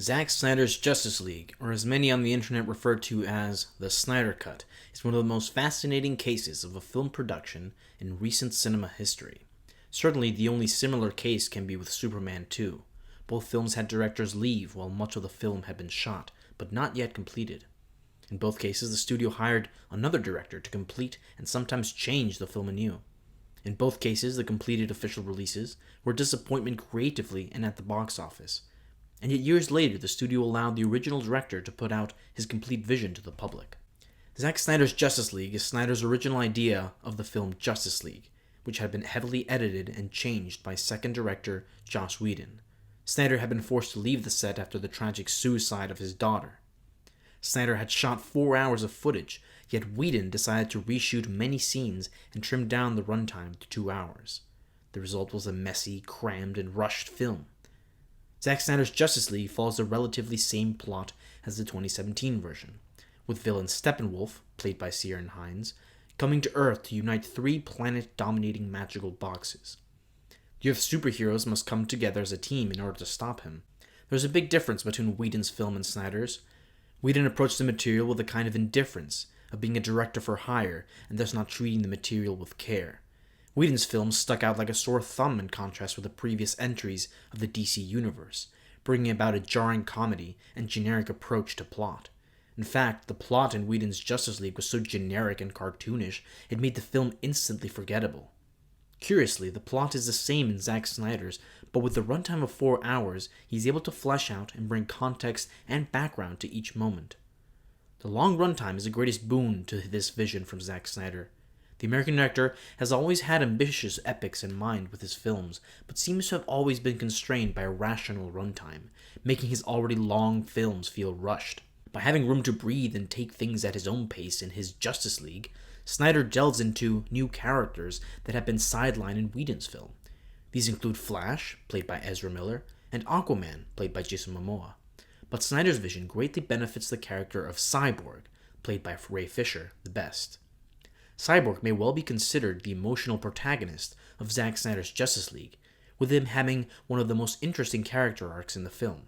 Zack Snyder's Justice League, or as many on the internet refer to as the Snyder Cut, is one of the most fascinating cases of a film production in recent cinema history. Certainly, the only similar case can be with Superman 2. Both films had directors leave while much of the film had been shot, but not yet completed. In both cases, the studio hired another director to complete and sometimes change the film anew. In both cases, the completed official releases were a disappointment creatively and at the box office. And yet years later, the studio allowed the original director to put out his complete vision to the public. Zack Snyder's Justice League is Snyder's original idea of the film Justice League, which had been heavily edited and changed by second director Joss Whedon. Snyder had been forced to leave the set after the tragic suicide of his daughter. Snyder had shot 4 hours of footage, yet Whedon decided to reshoot many scenes and trim down the runtime to 2 hours. The result was a messy, crammed, and rushed film. Zack Snyder's Justice League follows the relatively same plot as the 2017 version, with villain Steppenwolf, played by Ciarán Hinds, coming to Earth to unite 3 planet-dominating magical boxes. The Earth superheroes must come together as a team in order to stop him. There's a big difference between Whedon's film and Snyder's. Whedon approached the material with a kind of indifference, of being a director for hire, and thus not treating the material with care. Whedon's film stuck out like a sore thumb in contrast with the previous entries of the DC universe, bringing about a jarring comedy and generic approach to plot. In fact, the plot in Whedon's Justice League was so generic and cartoonish, it made the film instantly forgettable. Curiously, the plot is the same in Zack Snyder's, but with the runtime of 4 hours, he's able to flesh out and bring context and background to each moment. The long runtime is the greatest boon to this vision from Zack Snyder. The American director has always had ambitious epics in mind with his films, but seems to have always been constrained by a rational runtime, making his already long films feel rushed. By having room to breathe and take things at his own pace in his Justice League, Snyder delves into new characters that have been sidelined in Whedon's film. These include Flash, played by Ezra Miller, and Aquaman, played by Jason Momoa. But Snyder's vision greatly benefits the character of Cyborg, played by Ray Fisher, the best. Cyborg may well be considered the emotional protagonist of Zack Snyder's Justice League, with him having one of the most interesting character arcs in the film.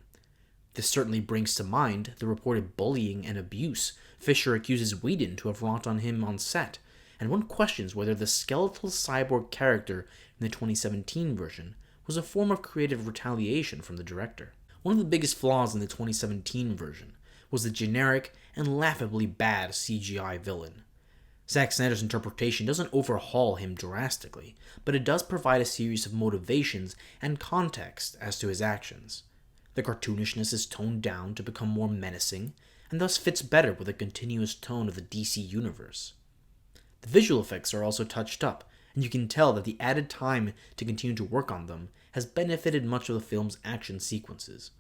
This certainly brings to mind the reported bullying and abuse Fisher accuses Whedon to have wrought on him on set, and one questions whether the skeletal cyborg character in the 2017 version was a form of creative retaliation from the director. One of the biggest flaws in the 2017 version was the generic and laughably bad CGI villain. Zack Snyder's interpretation doesn't overhaul him drastically, but it does provide a series of motivations and context as to his actions. The cartoonishness is toned down to become more menacing, and thus fits better with the continuous tone of the DC universe. The visual effects are also touched up, and you can tell that the added time to continue to work on them has benefited much of the film's action sequences.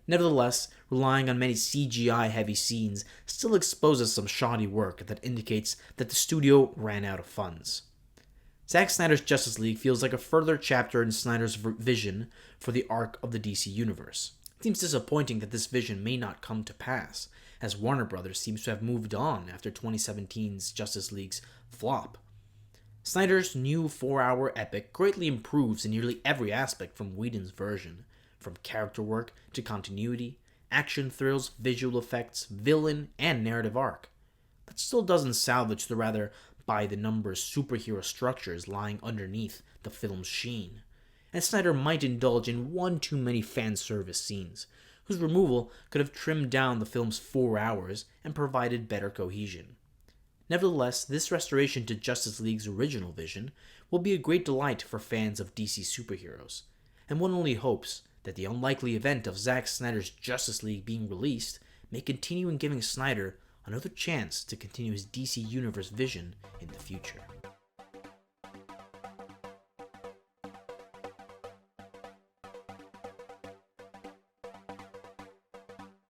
Nevertheless, relying on many CGI-heavy scenes still exposes some shoddy work that indicates that the studio ran out of funds. Zack Snyder's Justice League feels like a further chapter in Snyder's vision for the arc of the DC universe. It seems disappointing that this vision may not come to pass, as Warner Bros. Seems to have moved on after 2017's Justice League's flop. Snyder's new 4-hour epic greatly improves in nearly every aspect from Whedon's version, from character work to continuity, action thrills, visual effects, villain, and narrative arc. That still doesn't salvage the rather by-the-numbers superhero structures lying underneath the film's sheen, and Snyder might indulge in one too many fan service scenes, whose removal could have trimmed down the film's 4 hours and provided better cohesion. Nevertheless, this restoration to Justice League's original vision will be a great delight for fans of DC superheroes, and one only hopes that the unlikely event of Zack Snyder's Justice League being released may continue in giving Snyder another chance to continue his DC Universe vision in the future.